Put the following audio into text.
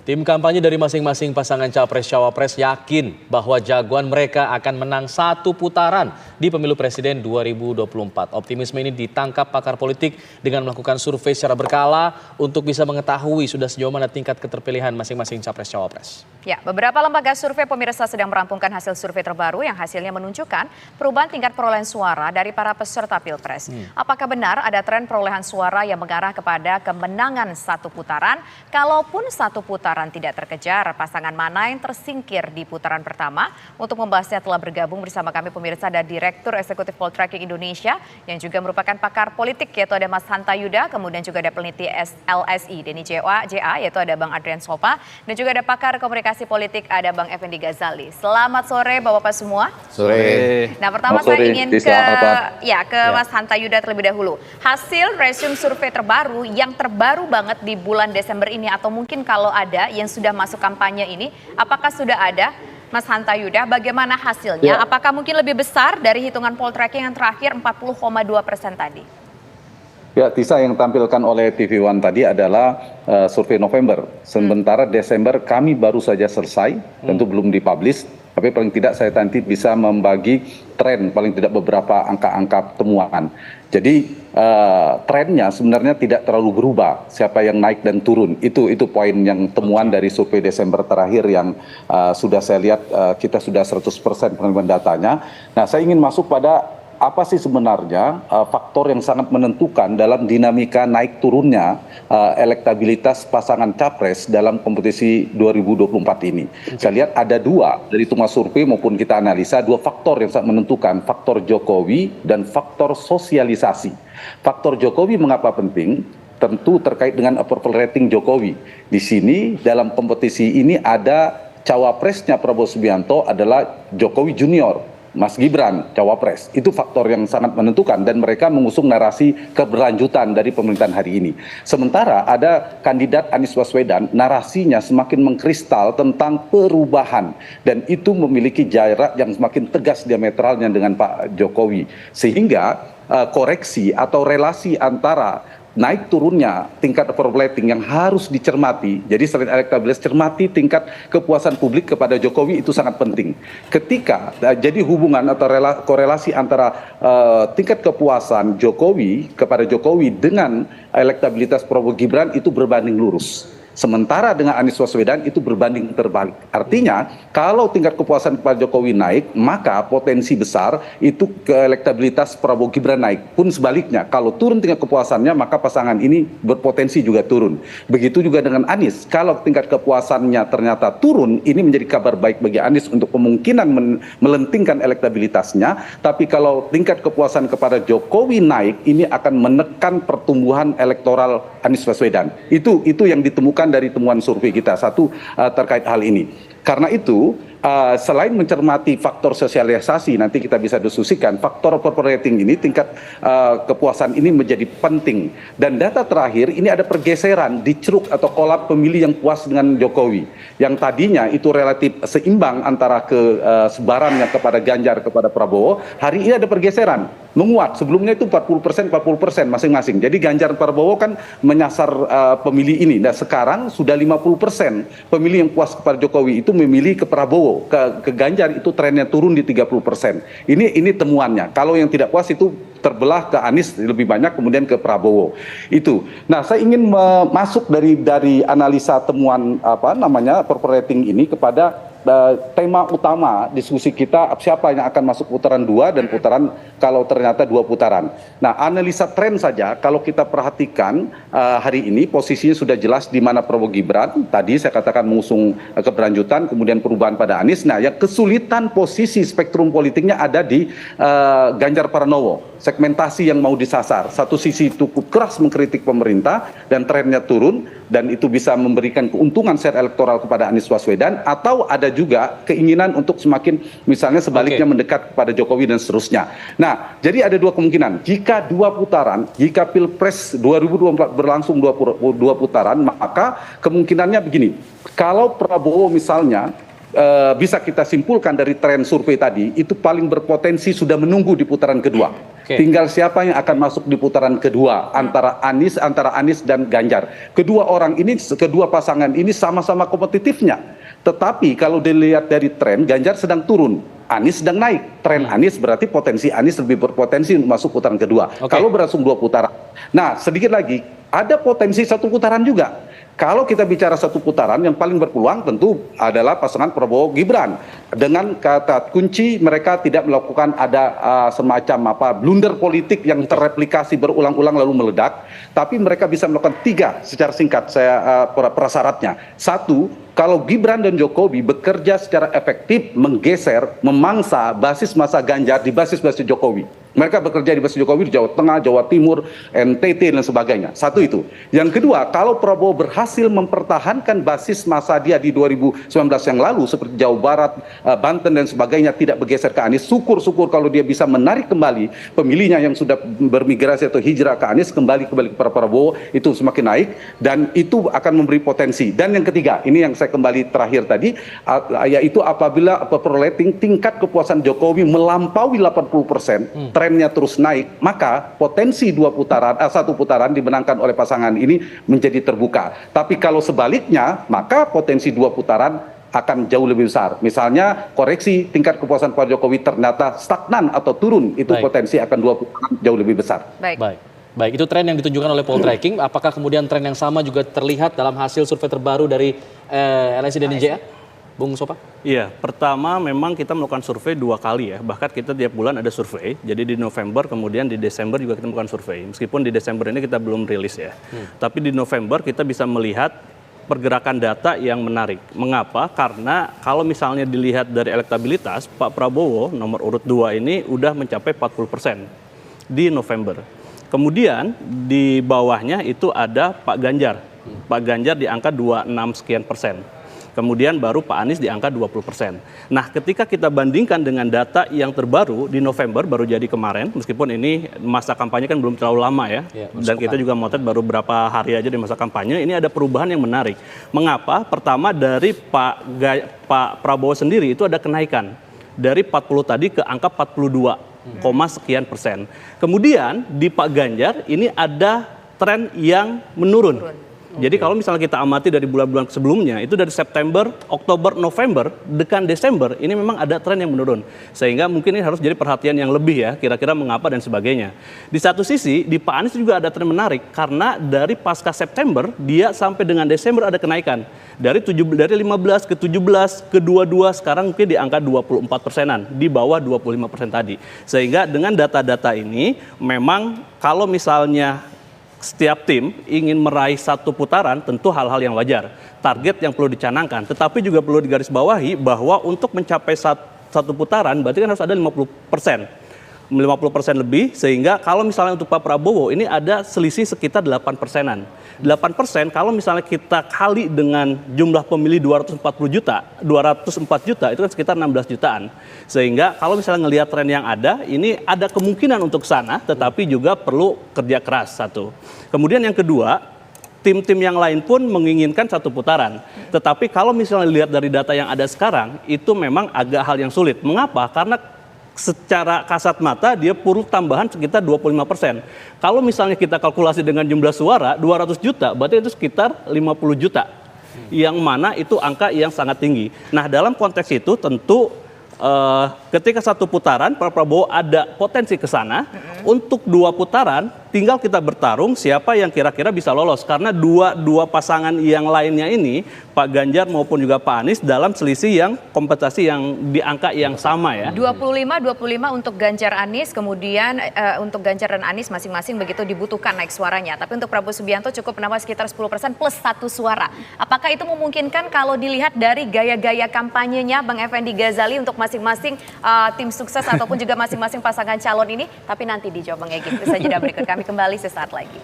Tim kampanye dari masing-masing pasangan Capres-Cawapres yakin bahwa jagoan mereka akan menang satu putaran di pemilu presiden 2024. Optimisme ini ditangkap pakar politik dengan melakukan survei secara berkala untuk bisa mengetahui sudah sejauh mana tingkat keterpilihan masing-masing Capres-Cawapres. Ya, beberapa lembaga survei pemirsa sedang merampungkan hasil survei terbaru yang hasilnya menunjukkan perubahan tingkat perolehan suara dari para peserta Pilpres. Apakah benar ada tren perolehan suara yang mengarah kepada kemenangan satu putaran? Kalaupun satu putaran tidak terkejar, pasangan mana yang tersingkir di putaran pertama? Untuk membahasnya telah bergabung bersama kami pemirsa ada Direktur Eksekutif Poltreking Indonesia yang juga merupakan pakar politik, yaitu ada Mas Hanta Yuda, kemudian juga ada peneliti LSI Denny JA, yaitu ada Bang Adrian Sopa, dan juga ada pakar komunikasi politik ada Bang Effendi Ghazali. Selamat sore Bapak-Bapak semua. Sore. Nah, pertama saya ingin ke Mas Hanta Yuda terlebih dahulu. Hasil resume survei terbaru yang terbaru banget di bulan Desember ini, atau mungkin kalau ada yang sudah masuk kampanye ini, apakah sudah ada? Mas Hanta Yuda, bagaimana hasilnya? Apakah mungkin lebih besar dari hitungan Poltreking yang terakhir 40,2% tadi? Ya, Tisa, yang tampilkan oleh TV One tadi adalah survei November. Sementara Desember kami baru saja selesai, tentu belum dipublish, tapi paling tidak saya nanti bisa membagi tren, paling tidak beberapa angka-angka temuan. Jadi trennya sebenarnya tidak terlalu berubah, siapa yang naik dan turun. Itu poin yang temuan dari survei Desember terakhir yang sudah saya lihat kita sudah 100% penerimaan datanya. Nah, saya ingin masuk pada apa sih sebenarnya faktor yang sangat menentukan dalam dinamika naik turunnya elektabilitas pasangan capres dalam kompetisi 2024 ini. Saya lihat ada dua, dari temuan survei maupun kita analisa, dua faktor yang sangat menentukan, faktor Jokowi dan faktor sosialisasi. Faktor Jokowi mengapa penting? Tentu terkait dengan approval rating Jokowi. Di sini dalam kompetisi ini ada cawapresnya Prabowo Subianto adalah Jokowi Junior, Mas Gibran, cawapres. Itu faktor yang sangat menentukan dan mereka mengusung narasi keberlanjutan dari pemerintahan hari ini. Sementara ada kandidat Anies Baswedan, narasinya semakin mengkristal tentang perubahan dan itu memiliki jarak yang semakin tegas diametralnya dengan Pak Jokowi. Sehingga koreksi atau relasi antara naik turunnya tingkat approval rating yang harus dicermati. Jadi selain elektabilitas, cermati tingkat kepuasan publik kepada Jokowi, itu sangat penting. Ketika jadi hubungan atau korelasi antara tingkat kepuasan Jokowi kepada Jokowi dengan elektabilitas Prabowo Gibran itu berbanding lurus. Sementara dengan Anies Baswedan itu berbanding terbalik. Artinya kalau tingkat kepuasan Pak Jokowi naik, maka potensi besar itu ke elektabilitas Prabowo Gibran naik. Pun sebaliknya, kalau turun tingkat kepuasannya, maka pasangan ini berpotensi juga turun. Begitu juga dengan Anies. Kalau tingkat kepuasannya ternyata turun, ini menjadi kabar baik bagi Anies untuk kemungkinan melentingkan elektabilitasnya. Tapi kalau tingkat kepuasan kepada Jokowi naik, ini akan menekan pertumbuhan elektoral Anies Baswedan. Itu yang ditemukan dari temuan survei kita terkait hal ini. Karena itu selain mencermati faktor sosialisasi, nanti kita bisa diskusikan faktor approval rating ini, tingkat kepuasan ini menjadi penting. Dan data terakhir ini ada pergeseran di ceruk atau kolab pemilih yang puas dengan Jokowi. Yang tadinya itu relatif seimbang antara sebarannya kepada Ganjar kepada Prabowo, hari ini ada pergeseran menguat. Sebelumnya itu 40% masing-masing. Jadi Ganjar Prabowo kan menyasar pemilih ini. Nah, sekarang sudah 50% pemilih yang puas kepada Jokowi itu memilih ke Prabowo, ke Ganjar itu trennya turun di 30%. Ini temuannya. Kalau yang tidak puas itu terbelah ke Anies lebih banyak, kemudian ke Prabowo. Itu. Nah, saya ingin masuk dari analisa temuan approval rating ini kepada tema utama diskusi kita, siapa yang akan masuk putaran 2 dan putaran kalau ternyata 2 putaran. Nah, analisa tren saja kalau kita perhatikan hari ini posisinya sudah jelas di mana Prabowo Gibran, tadi saya katakan mengusung keberlanjutan, kemudian perubahan pada Anies. Nah, yang kesulitan posisi spektrum politiknya ada di Ganjar Pranowo. Segmentasi yang mau disasar. Satu sisi cukup keras mengkritik pemerintah dan trennya turun, dan itu bisa memberikan keuntungan share elektoral kepada Anies Baswedan, atau ada juga keinginan untuk semakin misalnya sebaliknya mendekat kepada Jokowi dan seterusnya. Nah, jadi ada dua kemungkinan. Jika 2 putaran, jika Pilpres 2024 berlangsung 2 putaran, maka kemungkinannya begini. Kalau Prabowo misalnya bisa kita simpulkan dari tren survei tadi, itu paling berpotensi sudah menunggu di putaran kedua. Oke. Tinggal siapa yang akan masuk di putaran kedua antara Anies dan Ganjar. Kedua pasangan ini sama-sama kompetitifnya. Tetapi kalau dilihat dari tren, Ganjar sedang turun, Anies sedang naik. Tren Anies berarti potensi Anies lebih berpotensi untuk masuk putaran kedua. Kalau berlangsung 2 putaran. Nah, sedikit lagi, ada potensi 1 putaran juga. Kalau kita bicara 1 putaran, yang paling berpeluang tentu adalah pasangan Prabowo Gibran. Dengan kata kunci mereka tidak melakukan ada semacam blunder politik yang terreplikasi berulang-ulang lalu meledak, tapi mereka bisa melakukan 3 secara singkat prasyaratnya. 1, kalau Gibran dan Jokowi bekerja secara efektif menggeser, memangsa basis masa Ganjar di basis Jokowi. Mereka bekerja di basis Jokowi di Jawa Tengah, Jawa Timur, NTT dan sebagainya. 1 itu. Yang kedua, kalau Prabowo berhasil mempertahankan basis masa dia di 2019 yang lalu seperti Jawa Barat, Banten dan sebagainya tidak bergeser ke Anies, syukur-syukur kalau dia bisa menarik kembali pemilihnya yang sudah bermigrasi atau hijrah ke Anies kembali ke Prabowo, itu semakin naik dan itu akan memberi potensi. Dan yang ketiga, ini yang saya kembali terakhir tadi, yaitu apabila perolehan tingkat kepuasan Jokowi melampaui 80%, trennya terus naik, maka potensi 1 putaran dimenangkan oleh pasangan ini menjadi terbuka. Tapi kalau sebaliknya, maka potensi 2 putaran akan jauh lebih besar. Misalnya koreksi tingkat kepuasan Pak Jokowi ternyata stagnan atau turun, itu potensi akan 2 putaran jauh lebih besar. Baik, itu tren yang ditunjukkan oleh Poltreking. Apakah kemudian tren yang sama juga terlihat dalam hasil survei terbaru dari LSI dan IJA? Bung Sopa? Iya, pertama memang kita melakukan survei 2 kali ya. Bahkan kita tiap bulan ada survei. Jadi di November, kemudian di Desember juga kita melakukan survei. Meskipun di Desember ini kita belum rilis ya. Tapi di November kita bisa melihat pergerakan data yang menarik. Mengapa? Karena kalau misalnya dilihat dari elektabilitas, Pak Prabowo nomor urut 2 ini udah mencapai 40% di November. Kemudian di bawahnya itu ada Pak Ganjar. Pak Ganjar di angka 26 sekian persen. Kemudian baru Pak Anies di angka 20%. Nah, ketika kita bandingkan dengan data yang terbaru di November, baru jadi kemarin, meskipun ini masa kampanye kan belum terlalu lama ya, dan kita juga motret baru berapa hari aja di masa kampanye, ini ada perubahan yang menarik. Mengapa? Pertama dari Pak Prabowo sendiri itu ada kenaikan. Dari 40 tadi ke angka 42, sekian persen. Kemudian di Pak Ganjar ini ada tren yang menurun. Jadi kalau misalnya kita amati dari bulan-bulan sebelumnya, itu dari September, Oktober, November, dekat Desember, ini memang ada tren yang menurun. Sehingga mungkin ini harus jadi perhatian yang lebih ya, kira-kira mengapa dan sebagainya. Di satu sisi, di Pak Anies juga ada tren menarik, karena dari pasca September, dia sampai dengan Desember ada kenaikan. Dari 15 ke 17 ke 22, sekarang mungkin di angka 24%-an, di bawah 25% tadi. Sehingga dengan data-data ini, memang kalau misalnya setiap tim ingin meraih 1 putaran, tentu hal-hal yang wajar. Target yang perlu dicanangkan, tetapi juga perlu digarisbawahi bahwa untuk mencapai 1 putaran, berarti kan harus ada 50%. 50% lebih, sehingga kalau misalnya untuk Pak Prabowo ini ada selisih sekitar 8%-an. 8% kalau misalnya kita kali dengan jumlah pemilih 204 juta itu kan sekitar 16 jutaan. Sehingga kalau misalnya ngelihat tren yang ada, ini ada kemungkinan untuk sana, tetapi juga perlu kerja keras satu. Kemudian yang kedua, tim-tim yang lain pun menginginkan 1 putaran. Tetapi kalau misalnya lihat dari data yang ada sekarang, itu memang agak hal yang sulit. Mengapa? Karena secara kasat mata dia perlu tambahan sekitar 25%. Kalau misalnya kita kalkulasi dengan jumlah suara 200 juta, berarti itu sekitar 50 juta. Yang mana itu angka yang sangat tinggi. Nah, dalam konteks itu tentu ketika 1 putaran Pak Prabowo ada potensi ke sana. Untuk 2 putaran tinggal kita bertarung siapa yang kira-kira bisa lolos, karena dua pasangan yang lainnya ini Pak Ganjar maupun juga Pak Anies dalam selisih yang kompetisi yang di angka yang sama ya. 25 untuk Ganjar Anies, kemudian untuk Ganjar dan Anies masing-masing begitu dibutuhkan naik suaranya. Tapi untuk Prabowo Subianto cukup menambah sekitar 10% plus 1 suara. Apakah itu memungkinkan kalau dilihat dari gaya-gaya kampanyenya Bang Effendi Ghazali untuk masing-masing tim sukses ataupun juga masing-masing pasangan calon ini? Tapi nanti dijawab Bang Egy. Bisa jeda berikut, kami kembali sesaat lagi.